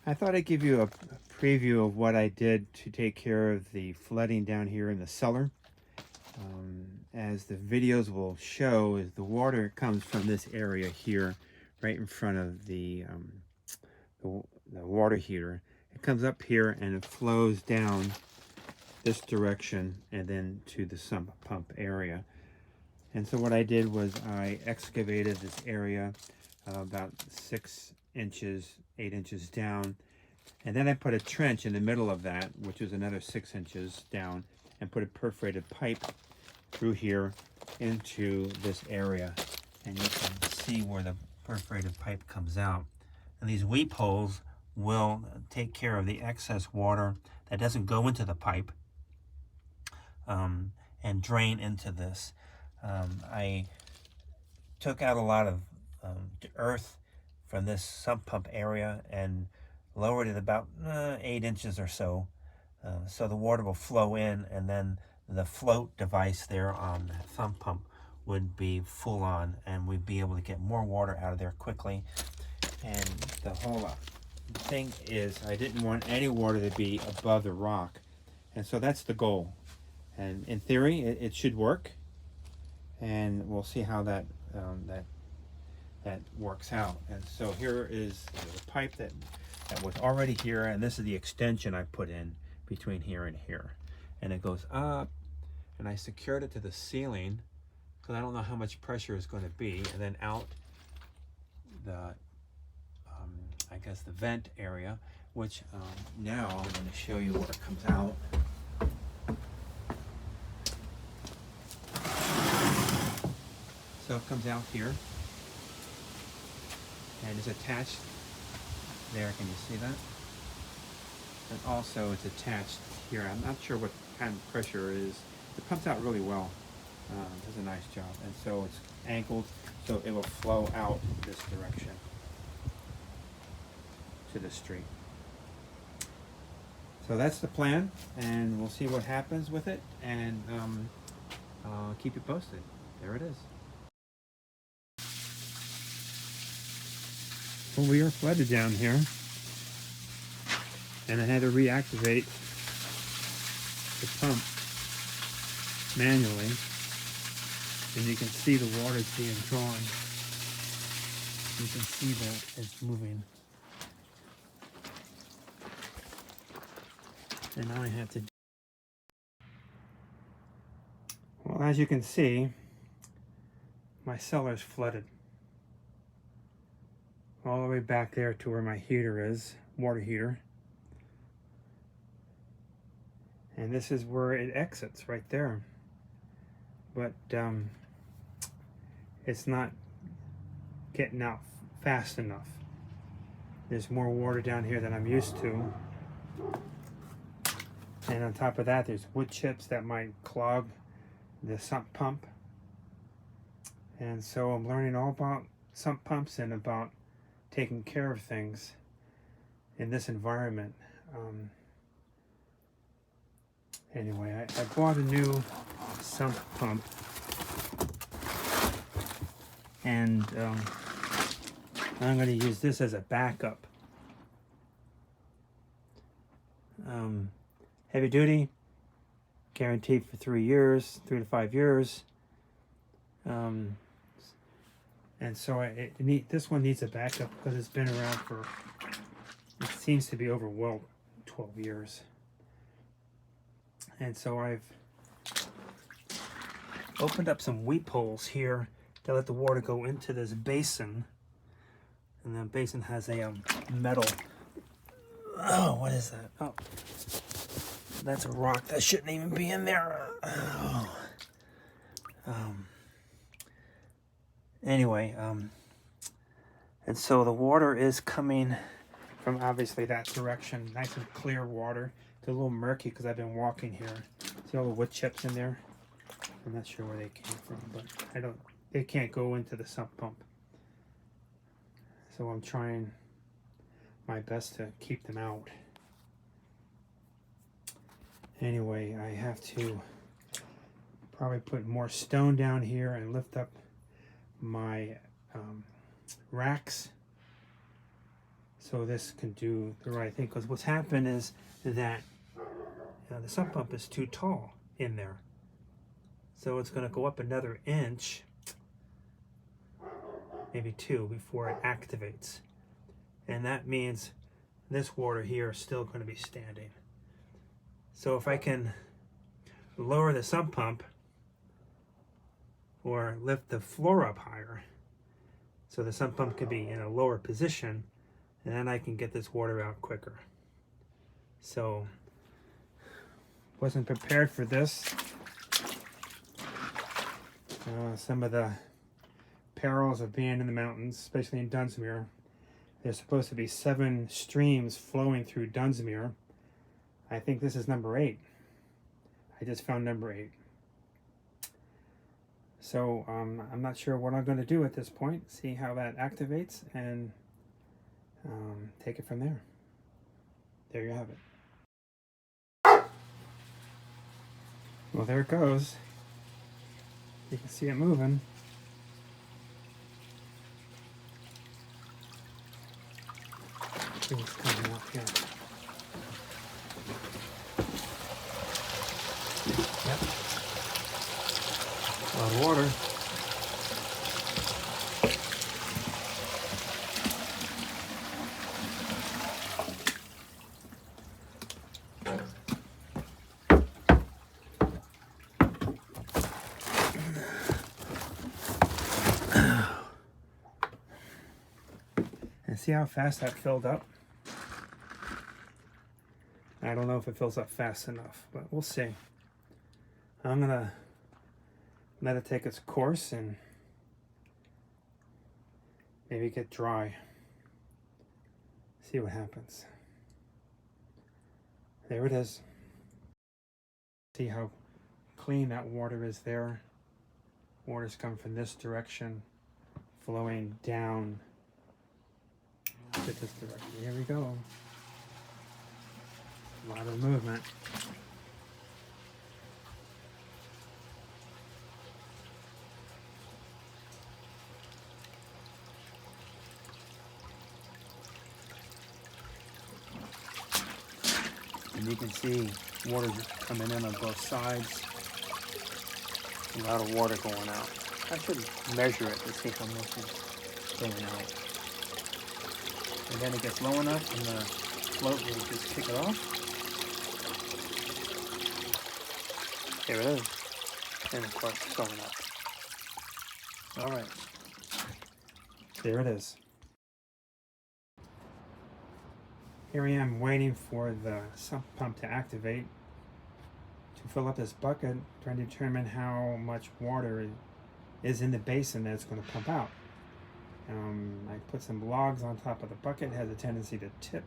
I thought I'd give you a preview of what I did to take care of the flooding down here in the cellar. As the videos will show, is the water comes from this area here, right in front of the, the water heater. It comes up here and it flows down this direction and then to the sump pump area. And so what I did was I excavated this area about 6 inches, 8 inches down. And then I put a trench in the middle of that, which was another 6 inches down, and put a perforated pipe through here into this area. And you can see where the perforated pipe comes out. And these weep holes will take care of the excess water that doesn't go into the pipe and drain into this. I took out a lot of earth from this sump pump area and lowered it about 8 inches or so, so the water will flow in, and then the float device there on the sump pump would be full on, and we'd be able to get more water out of there quickly. And the whole thing is I didn't want any water to be above the rock, and so that's the goal. And in theory it should work, and we'll see how that that works out. And so here is the pipe that was already here, and this is the extension I put in between here and here, and it goes up, and I secured it to the ceiling because I don't know how much pressure is going to be, and then out the I guess the vent area, which now I'm going to show you where it comes out. So it comes out here and is attached there. Can you see that? And also it's attached here. I'm not sure what kind of pressure it is. It pumps out really well. Does a nice job. And so it's angled so it will flow out this direction to the street. So that's the plan, and we'll see what happens with it, and I'll keep you posted. There it is. Well, we are flooded down here, and I had to reactivate the pump manually, and you can see the water's being drawn. You can see that it's moving. And now I have to, well, as you can see, my cellar's flooded all the way back there to where my heater is, water heater. And this is where it exits, right there. But it's not getting out fast enough. There's more water down here than I'm used to. And on top of that, there's wood chips that might clog the sump pump. And so I'm learning all about sump pumps and about taking care of things in this environment. Anyway, I bought a new sump pump, and I'm going to use this as a backup. Heavy duty, guaranteed for 3 years, 3 to 5 years. And so this one needs a backup because it's been around for, it seems to be over 12 years. And so I've opened up some weep holes here to let the water go into this basin. And the basin has a metal, oh, what is that? Oh, that's a rock that shouldn't even be in there. Oh. Anyway, and so the water is coming from obviously that direction. Nice and clear water. It's a little murky because I've been walking here. See all the wood chips in there? I'm not sure where they came from, but they can't go into the sump pump. So I'm trying my best to keep them out. Anyway, I have to probably put more stone down here and lift up my racks so this can do the right thing. Because what's happened is that the sump pump is too tall in there. So it's going to go up another inch, maybe 2, before it activates. And that means this water here is still going to be standing. So if I can lower the sump pump or lift the floor up higher, so the sump pump could be in a lower position, and then I can get this water out quicker. So, wasn't prepared for this. Some of the perils of being in the mountains, especially in Dunsmuir. There's supposed to be 7 streams flowing through Dunsmuir. I think this is number 8. I just found number 8. So I'm not sure what I'm going to do at this point. See how that activates and take it from there. There you have it. Well, there it goes. You can see it moving. Things coming up here. Yep. A lot of water. And see how fast that filled up? I don't know if it fills up fast enough, but we'll see. I'm gonna let it take its course and maybe get dry. See what happens. There it is. See how clean that water is there. Water's come from this direction, flowing down to this direction. Here we go. A lot of movement. And you can see water coming in on both sides. A lot of water going out. I should measure it to see how much is going out. And then it gets low enough and the float will just kick it off. There it is. And of course it's going up. Alright. There it is. Here I am waiting for the sump pump to activate to fill up this bucket, trying to determine how much water is in the basin that it's going to pump out. I put some logs on top of the bucket. It has a tendency to tip.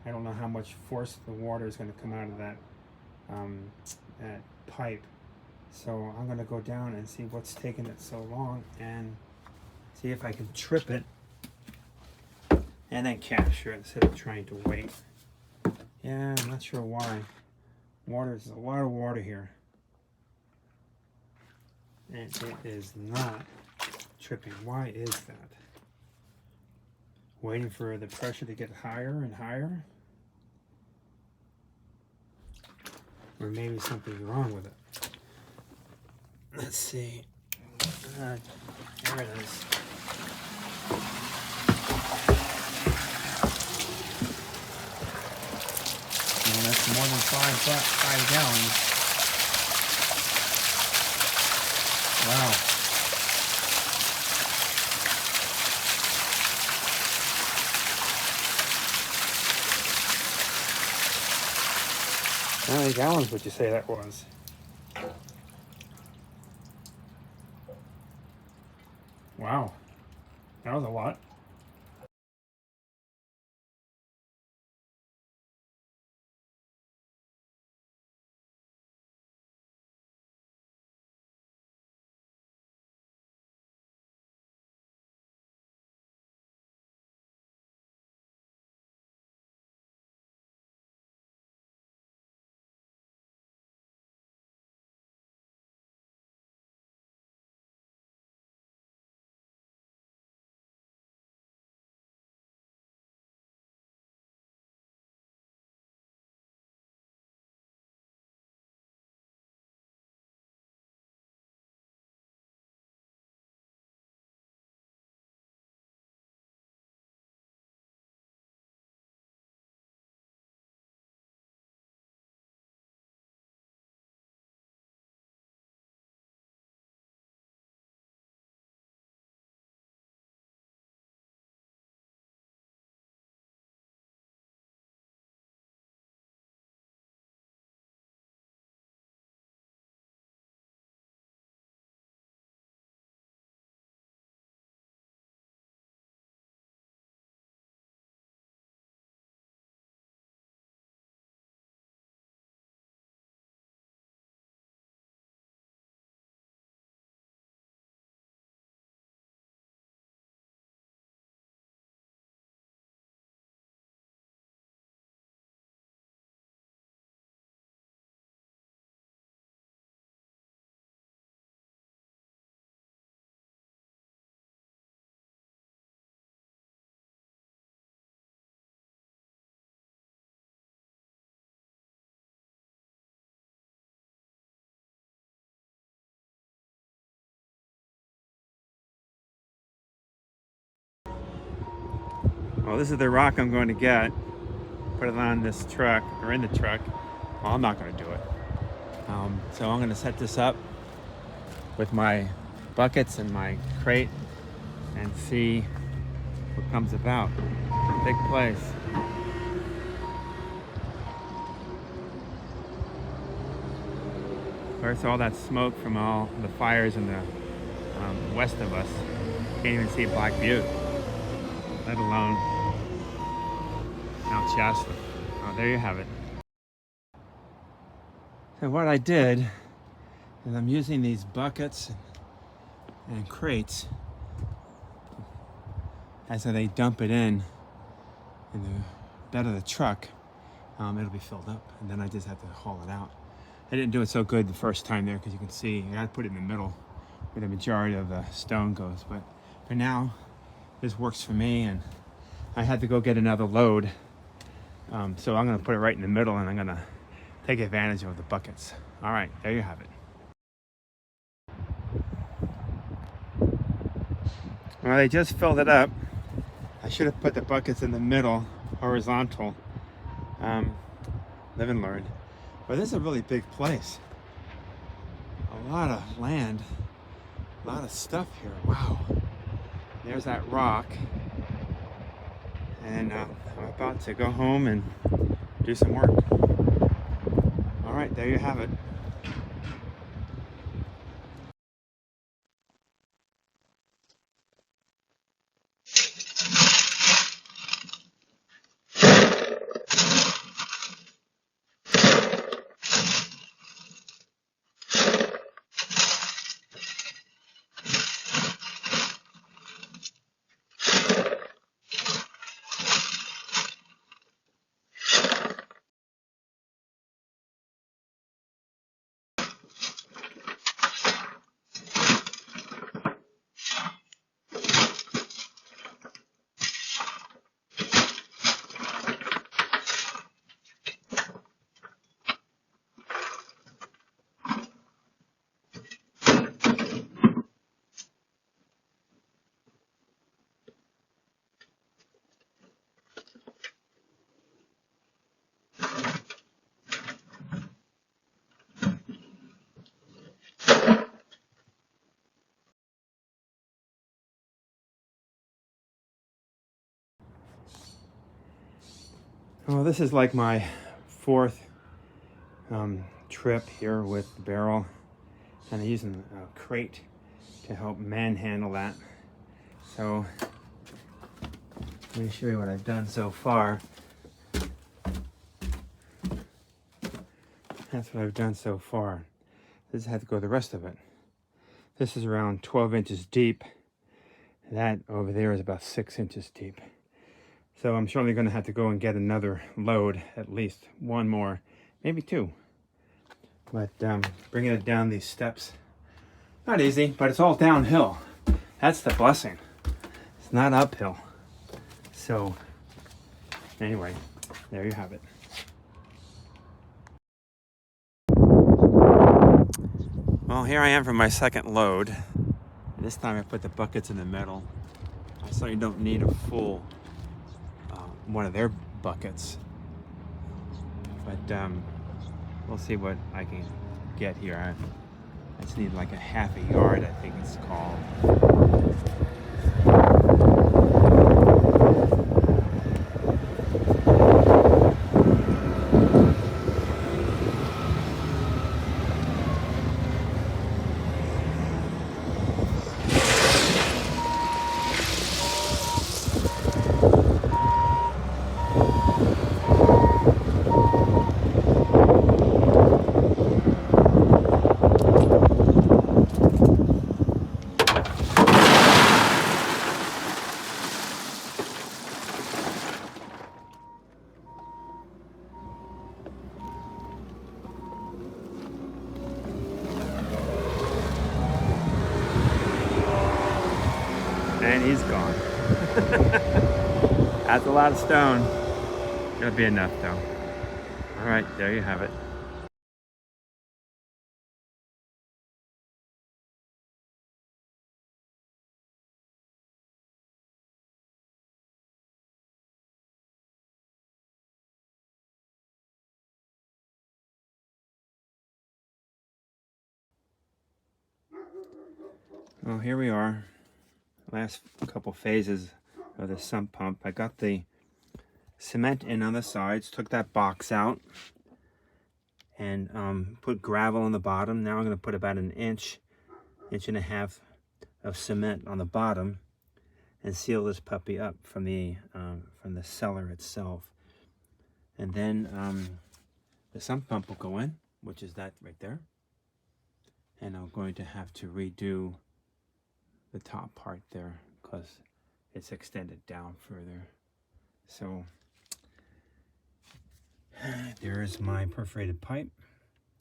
I don't know how much force the water is going to come out of that pipe. So I'm going to go down and see what's taking it so long and see if I can trip it and then capture it instead of trying to wait. Yeah, I'm not sure why. There's a lot of water here. And it is not tripping. Why is that? Waiting for the pressure to get higher and higher? Or maybe something's wrong with it. Let's see. There it is. Well, that's more than 5 gallons. Wow. How many gallons would you say that was? Wow. That was a lot. Well, this is the rock I'm going to get. Put it on this truck, or in the truck. Well, I'm not going to do it. So I'm going to set this up with my buckets and my crate and see what comes about. Big place. Where's all that smoke from all the fires in the west of us? Can't even see Black Butte, let alone Mount Shasta. Oh, there you have it. And what I did is I'm using these buckets and crates, and so they dump it in the bed of the truck. It'll be filled up, and then I just have to haul it out. I didn't do it so good the first time there because you can see I got to put it in the middle where the majority of the stone goes. But for now, this works for me, and I had to go get another load. So I'm going to put it right in the middle, and I'm going to take advantage of the buckets. All right, there you have it. Well, they just filled it up. I should have put the buckets in the middle, horizontal. Live and learn. But this is a really big place. A lot of land, a lot of stuff here. Wow. There's that rock. And I'm about to go home and do some work. All right, there you have it. Well, this is like my fourth trip here with the barrel, and I'm using a crate to help manhandle that. So let me show you what I've done so far. That's what I've done so far. This had to go the rest of it. This is around 12 inches deep. That over there is about 6 inches deep. So I'm surely going to have to go and get another load, at least one more, maybe two. But bringing it down these steps, not easy, but it's all downhill. That's the blessing. It's not uphill. So anyway, there you have it. Well, here I am for my second load. This time I put the buckets in the middle. I certainly don't need a full one of their buckets, but we'll see what I can get here. I just need like a half a yard, I think it's called. And he's gone. That's a lot of stone. It'll be enough though. All right, there you have it. Well, here we are. Last couple phases of the sump pump. I got the cement in on the sides, took that box out, and put gravel on the bottom. Now I'm going to put about an inch and a half of cement on the bottom and seal this puppy up from the cellar itself. And then the sump pump will go in, which is that right there. And I'm going to have to redo the top part there because it's extended down further. So there's my perforated pipe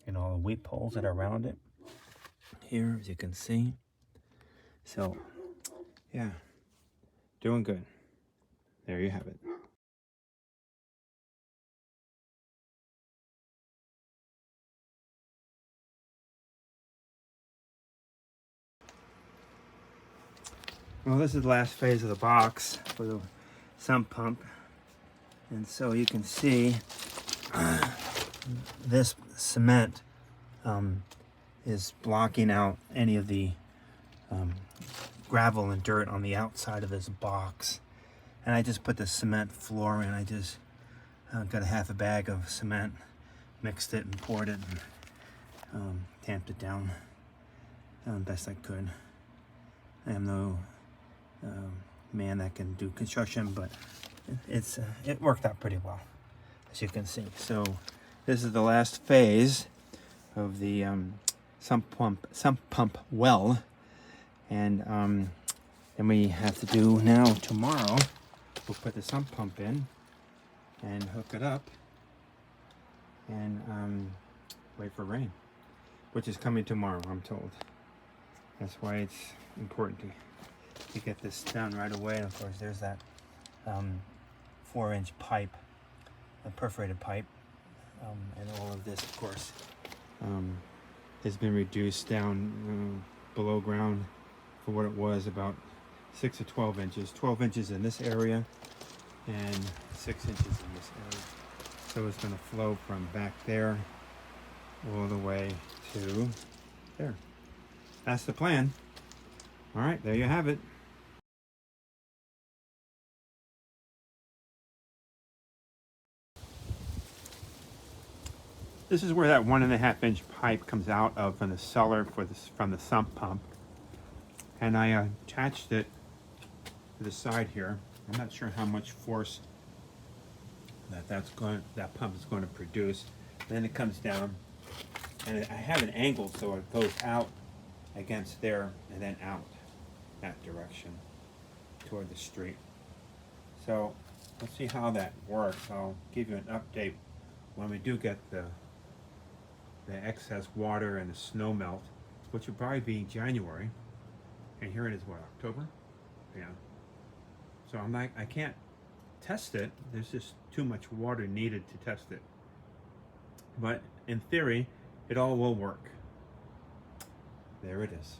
and all the weep holes that are around it here, as you can see. So yeah, doing good. There you have it. Well, this is the last phase of the box for the sump pump. And so you can see this cement is blocking out any of the gravel and dirt on the outside of this box. And I just put the cement floor in. I just got a half a bag of cement, mixed it and poured it, and tamped it down best I could. I am no man that can do construction, but it worked out pretty well, as you can see. So this is the last phase of the sump pump well, and then we have to do now tomorrow. We'll put the sump pump in and hook it up and wait for rain, which is coming tomorrow, I'm told. That's why it's important to get this done right away. And of course, there's that 4-inch pipe, a perforated pipe, and all of this, of course, has been reduced down below ground for what it was, about 6 to 12 inches. 12 inches in this area and 6 inches in this area. So it's going to flow from back there all the way to there. That's the plan. All right, there you have it. This is where that 1.5-inch pipe comes out of from the cellar from the sump pump. And I attached it to the side here. I'm not sure how much force that pump is going to produce. Then it comes down, and I have it angled so it goes out against there and then out that direction toward the street. So let's see how that works. I'll give you an update when we do get the excess water and the snow melt, which will probably be January. And here it is, what, October? Yeah. So I'm like, I can't test it. There's just too much water needed to test it. But in theory, it all will work. There it is.